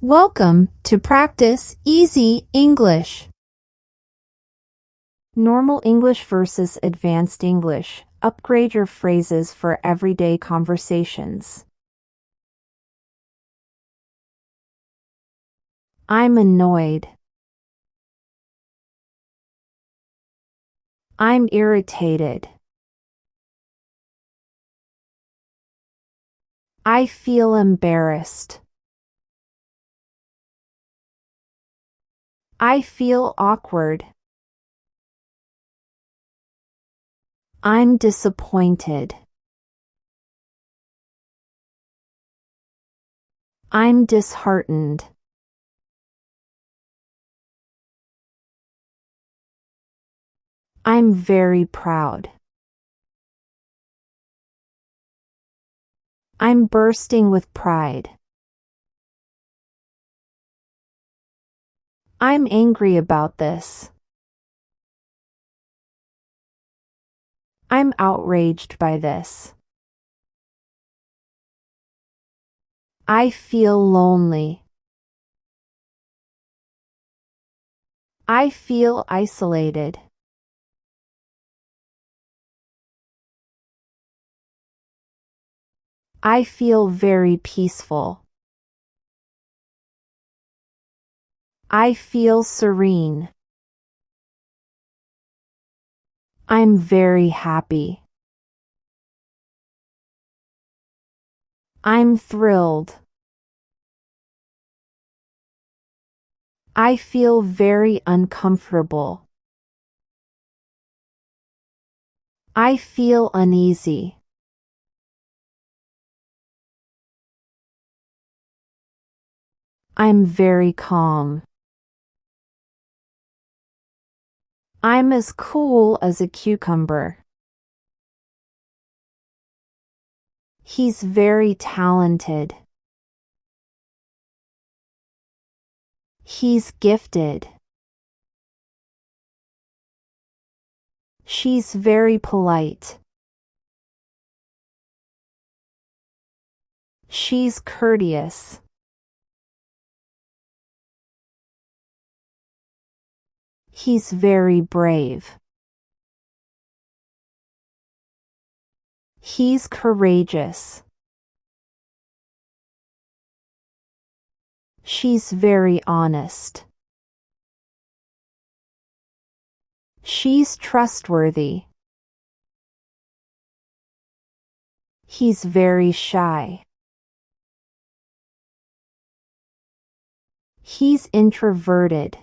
Welcome to Practice Easy English. Normal English versus Advanced English. Upgrade your phrases for everyday conversations. I'm annoyed. I'm irritated. I feel embarrassed. I feel awkward. I'm disappointed. I'm disheartened. I'm very proud. I'm bursting with pride. I'm angry about this. I'm outraged by this. I feel lonely. I feel isolated. I feel very peaceful. I feel serene. I'm very happy. I'm thrilled. I feel very uncomfortable. I feel uneasy. I'm very calm. I'm as cool as a cucumber. He's very talented. He's gifted. She's very polite. She's courteous. He's very brave. He's courageous. She's very honest. She's trustworthy. He's very shy. He's introverted.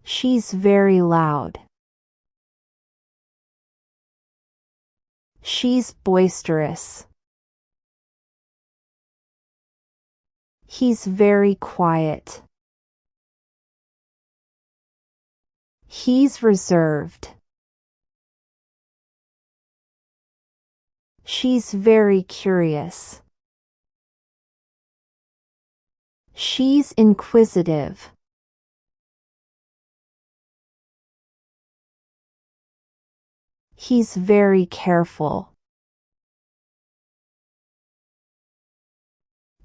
She's very loud. She's boisterous. He's very quiet. He's reserved. She's very curious. She's inquisitive. He's very careful.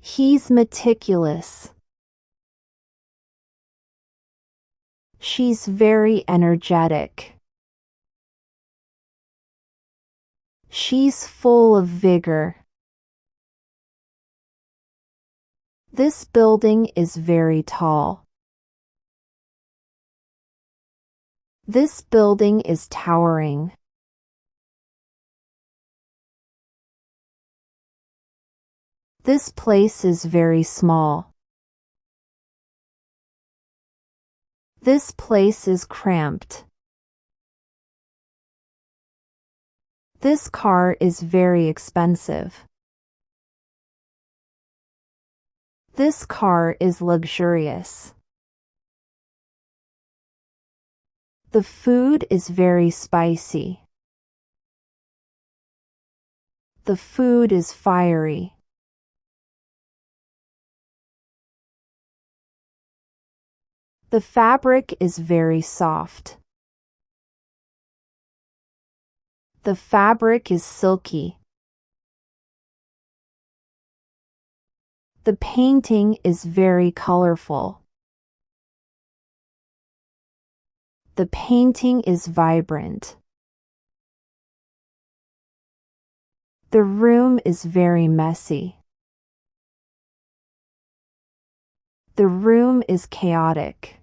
He's meticulous. She's very energetic. She's full of vigor. This building is very tall. This building is towering. This place is very small. This place is cramped. This car is very expensive. This car is luxurious. The food is very spicy. The food is fiery. The fabric is very soft. The fabric is silky. The painting is very colorful. The painting is vibrant. The room is very messy. The room is chaotic.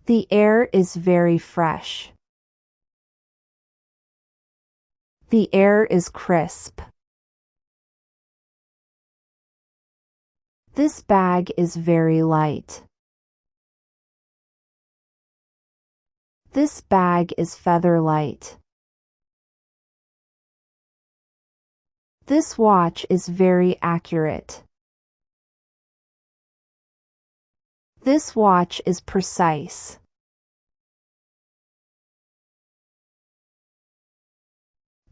The air is very fresh. The air is crisp. This bag is very light. This bag is feather light. This watch is very accurate. This watch is precise.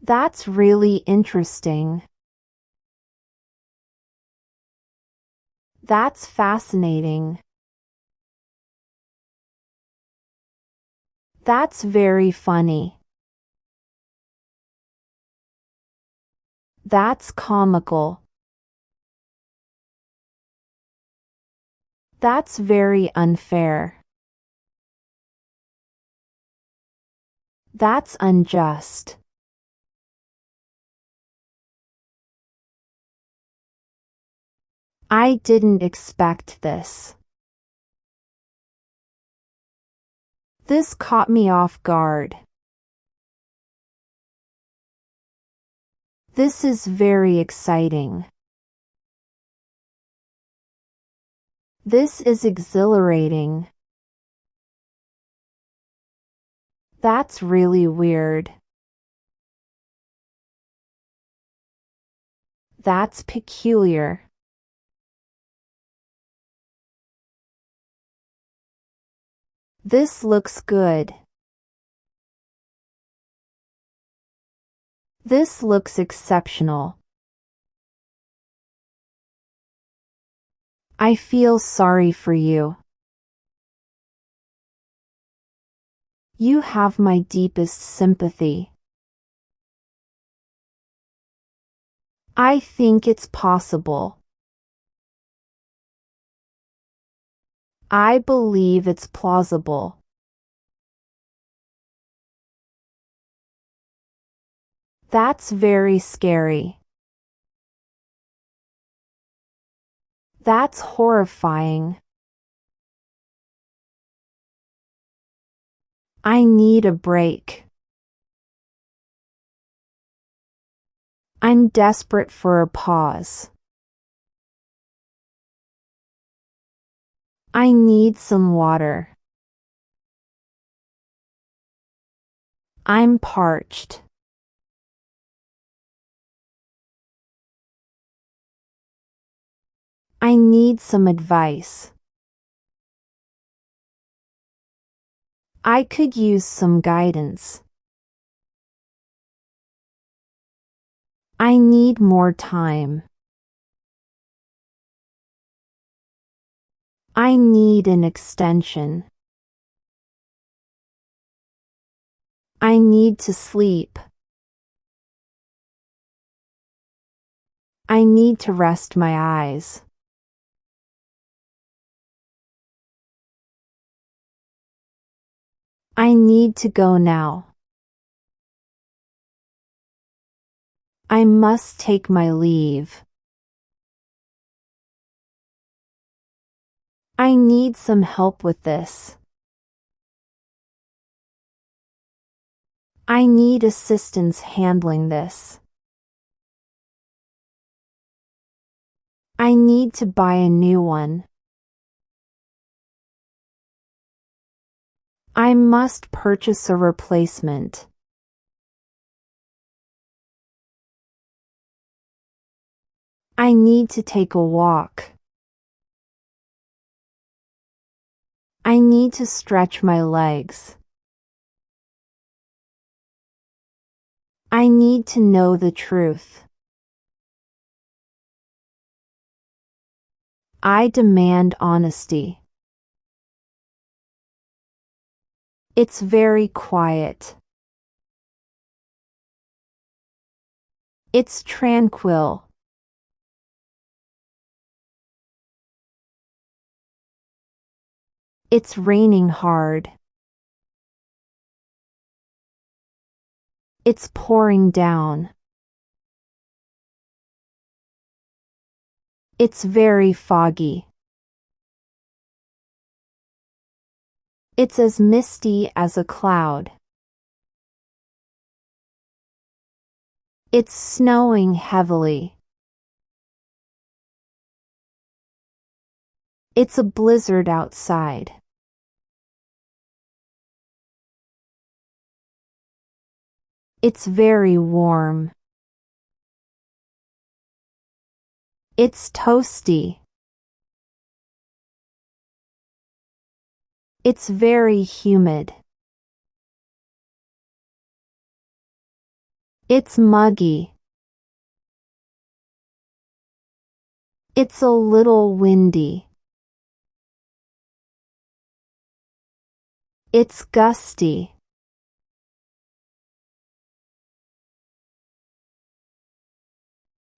That's really interesting. That's fascinating. That's very funny. That's comical. That's very unfair. That's unjust. I didn't expect this. This caught me off guard. This is very exciting. This is exhilarating. That's really weird. That's peculiar. This looks good. This looks exceptional. I feel sorry for you. You have my deepest sympathy. I think it's possible. I believe it's plausible. That's very scary. That's horrifying. I need a break. I'm desperate for a pause. I need some water. I'm parched. I need some advice. I could use some guidance. I need more time. I need an extension. I need to sleep. I need to rest my eyes. I need to go now. I must take my leave. I need some help with this. I need assistance handling this. I need to buy a new one. I must purchase a replacement. I need to take a walk. I need to stretch my legs. I need to know the truth. I demand honesty. It's very quiet. It's tranquil. It's raining hard. It's pouring down. It's very foggy. It's as misty as a cloud. It's snowing heavily. It's a blizzard outside. It's very warm. It's toasty. It's very humid. It's muggy. It's a little windy. It's gusty.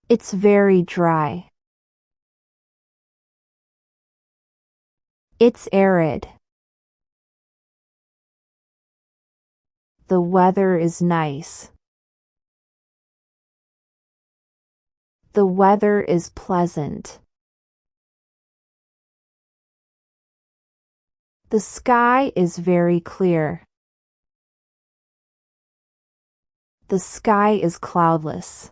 It's very dry. It's arid. The weather is nice. The weather is pleasant. The sky is very clear. The sky is cloudless.